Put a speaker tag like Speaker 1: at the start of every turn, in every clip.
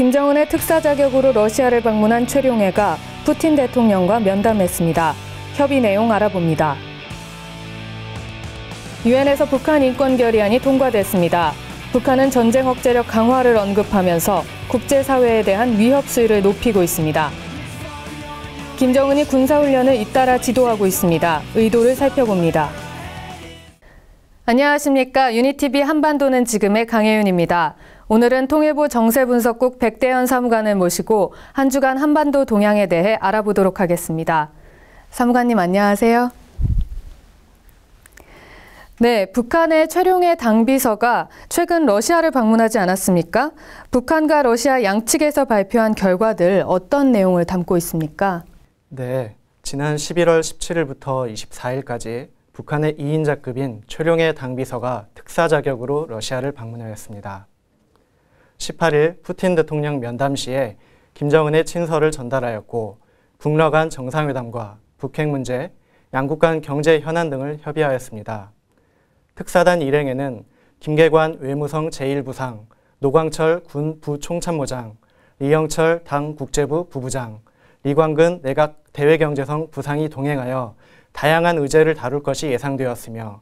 Speaker 1: 김정은의 특사 자격으로 러시아를 방문한 최룡해가 푸틴 대통령과 면담했습니다. 협의 내용 알아봅니다. 유엔에서 북한 인권 결의안이 통과됐습니다. 북한은 전쟁 억제력 강화를 언급하면서 국제사회에 대한 위협 수위를 높이고 있습니다. 김정은이 군사훈련을 잇따라 지도하고 있습니다. 의도를 살펴봅니다. 안녕하십니까. 유니티비 한반도는 지금의 강혜윤입니다. 오늘은 통일부 정세분석국 백대현 사무관을 모시고 한 주간 한반도 동향에 대해 알아보도록 하겠습니다. 사무관님 안녕하세요. 네, 북한의 최룡해 당비서가 최근 러시아를 방문하지 않았습니까? 북한과 러시아 양측에서 발표한 결과들 어떤 내용을 담고 있습니까?
Speaker 2: 네, 지난 11월 17일부터 24일까지 북한의 2인자급인 최룡해 당비서가 특사 자격으로 러시아를 방문하였습니다. 18일 푸틴 대통령 면담 시에 김정은의 친서를 전달하였고 북러 간 정상회담과 북핵 문제, 양국 간 경제 현안 등을 협의하였습니다. 특사단 일행에는 김계관 외무성 제1부상, 노광철 군 부총참모장, 리영철 당 국제부 부부장, 리광근 내각 대외경제성 부상이 동행하여 다양한 의제를 다룰 것이 예상되었으며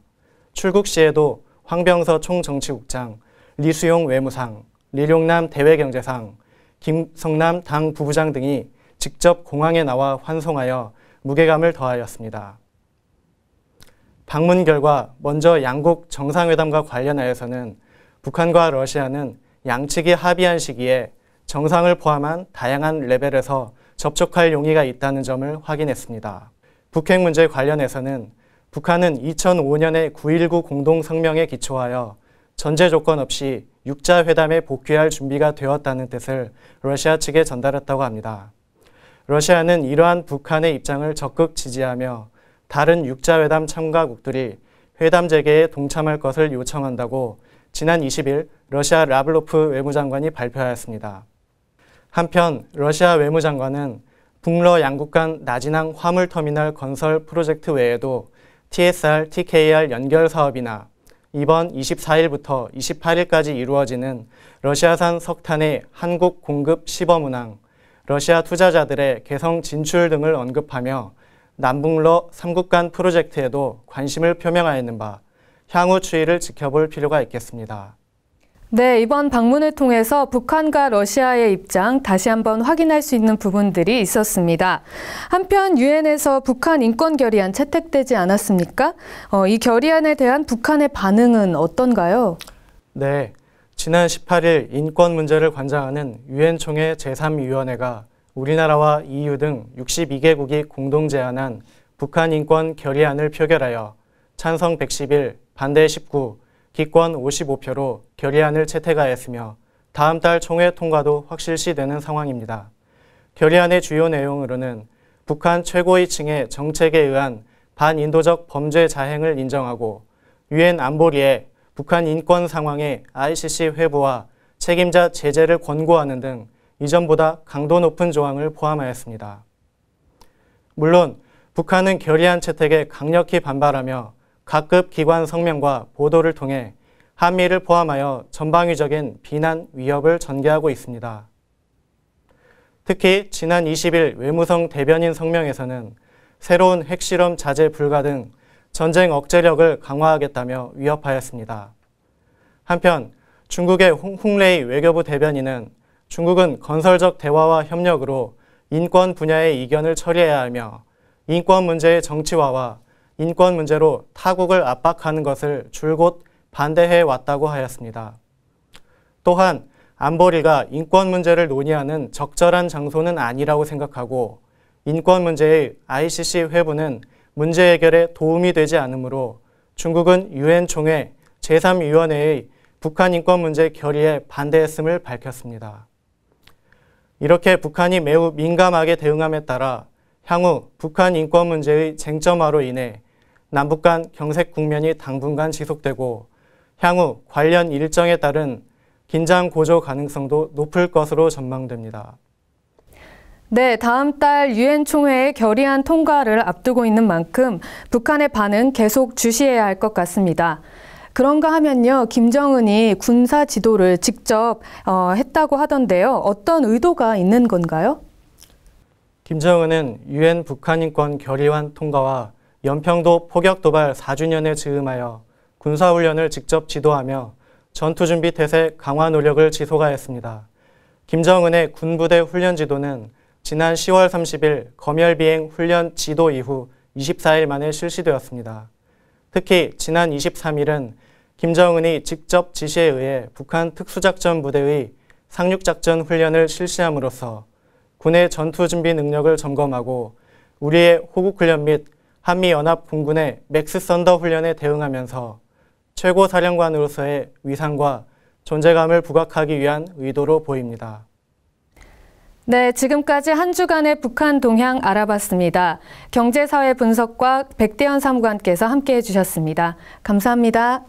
Speaker 2: 출국 시에도 황병서 총정치국장, 리수용 외무상, 리룡남 대외경제상, 김성남 당 부부장 등이 직접 공항에 나와 환송하여 무게감을 더하였습니다. 방문 결과 먼저 양국 정상회담과 관련하여서는 북한과 러시아는 양측이 합의한 시기에 정상을 포함한 다양한 레벨에서 접촉할 용의가 있다는 점을 확인했습니다. 북핵 문제 관련해서는 북한은 2005년의 9.19 공동성명에 기초하여 전제 조건 없이 육자회담에 복귀할 준비가 되었다는 뜻을 러시아 측에 전달했다고 합니다. 러시아는 이러한 북한의 입장을 적극 지지하며 다른 육자회담 참가국들이 회담 재개에 동참할 것을 요청한다고 지난 20일 러시아 라블로프 외무장관이 발표하였습니다. 한편 러시아 외무장관은 북러 양국 간 나진항 화물터미널 건설 프로젝트 외에도 TSR, TKR 연결 사업이나 이번 24일부터 28일까지 이루어지는 러시아산 석탄의 한국 공급 시범 운항, 러시아 투자자들의 개성 진출 등을 언급하며 남북러 3국 간 프로젝트에도 관심을 표명하였는 바 향후 추이를 지켜볼 필요가 있겠습니다.
Speaker 1: 네, 이번 방문을 통해서 북한과 러시아의 입장 다시 한번 확인할 수 있는 부분들이 있었습니다. 한편 유엔에서 북한 인권 결의안 채택되지 않았습니까? 이 결의안에 대한 북한의 반응은 어떤가요?
Speaker 2: 네, 지난 18일 인권 문제를 관장하는 유엔 총회 제3위원회가 우리나라와 EU 등 62개국이 공동 제안한 북한 인권 결의안을 표결하여 찬성 111, 반대 19, 기권 55표로 결의안을 채택하였으며 다음 달 총회 통과도 확실시되는 상황입니다. 결의안의 주요 내용으로는 북한 최고위층의 정책에 의한 반인도적 범죄 자행을 인정하고 유엔 안보리에 북한 인권 상황의 ICC 회부와 책임자 제재를 권고하는 등 이전보다 강도 높은 조항을 포함하였습니다. 물론 북한은 결의안 채택에 강력히 반발하며 각급 기관 성명과 보도를 통해 한미를 포함하여 전방위적인 비난, 위협을 전개하고 있습니다. 특히 지난 20일 외무성 대변인 성명에서는 새로운 핵실험 자제 불가 등 전쟁 억제력을 강화하겠다며 위협하였습니다. 한편 중국의 홍레이 외교부 대변인은 중국은 건설적 대화와 협력으로 인권 분야의 이견을 처리해야 하며 인권 문제의 정치화와 인권 문제로 타국을 압박하는 것을 줄곧 반대해 왔다고 하였습니다. 또한 안보리가 인권 문제를 논의하는 적절한 장소는 아니라고 생각하고 인권 문제의 ICC 회부는 문제 해결에 도움이 되지 않으므로 중국은 유엔 총회 제3위원회의 북한 인권 문제 결의에 반대했음을 밝혔습니다. 이렇게 북한이 매우 민감하게 대응함에 따라 향후 북한 인권 문제의 쟁점화로 인해 남북 간 경색 국면이 당분간 지속되고 향후 관련 일정에 따른 긴장 고조 가능성도 높을 것으로 전망됩니다.
Speaker 1: 네, 다음 달 유엔 총회의 결의안 통과를 앞두고 있는 만큼 북한의 반응 계속 주시해야 할 것 같습니다. 그런가 하면요, 김정은이 군사 지도를 직접 했다고 하던데요. 어떤 의도가 있는 건가요?
Speaker 2: 김정은은 유엔 북한인권 결의안 통과와 연평도 포격 도발 4주년에 즈음하여 군사훈련을 직접 지도하며 전투준비 태세 강화 노력을 지속하였습니다. 김정은의 군부대 훈련 지도는 지난 10월 30일 검열비행 훈련 지도 이후 24일 만에 실시되었습니다. 특히 지난 23일은 김정은이 직접 지시에 의해 북한 특수작전 부대의 상륙작전 훈련을 실시함으로써 군의 전투준비 능력을 점검하고 우리의 호국훈련 및 한미연합공군의 맥스선더 훈련에 대응하면서 최고사령관으로서의 위상과 존재감을 부각하기 위한 의도로 보입니다.
Speaker 1: 네, 지금까지 한 주간의 북한 동향 알아봤습니다. 경제사회 분석과 백대현 사무관께서 함께해 주셨습니다. 감사합니다.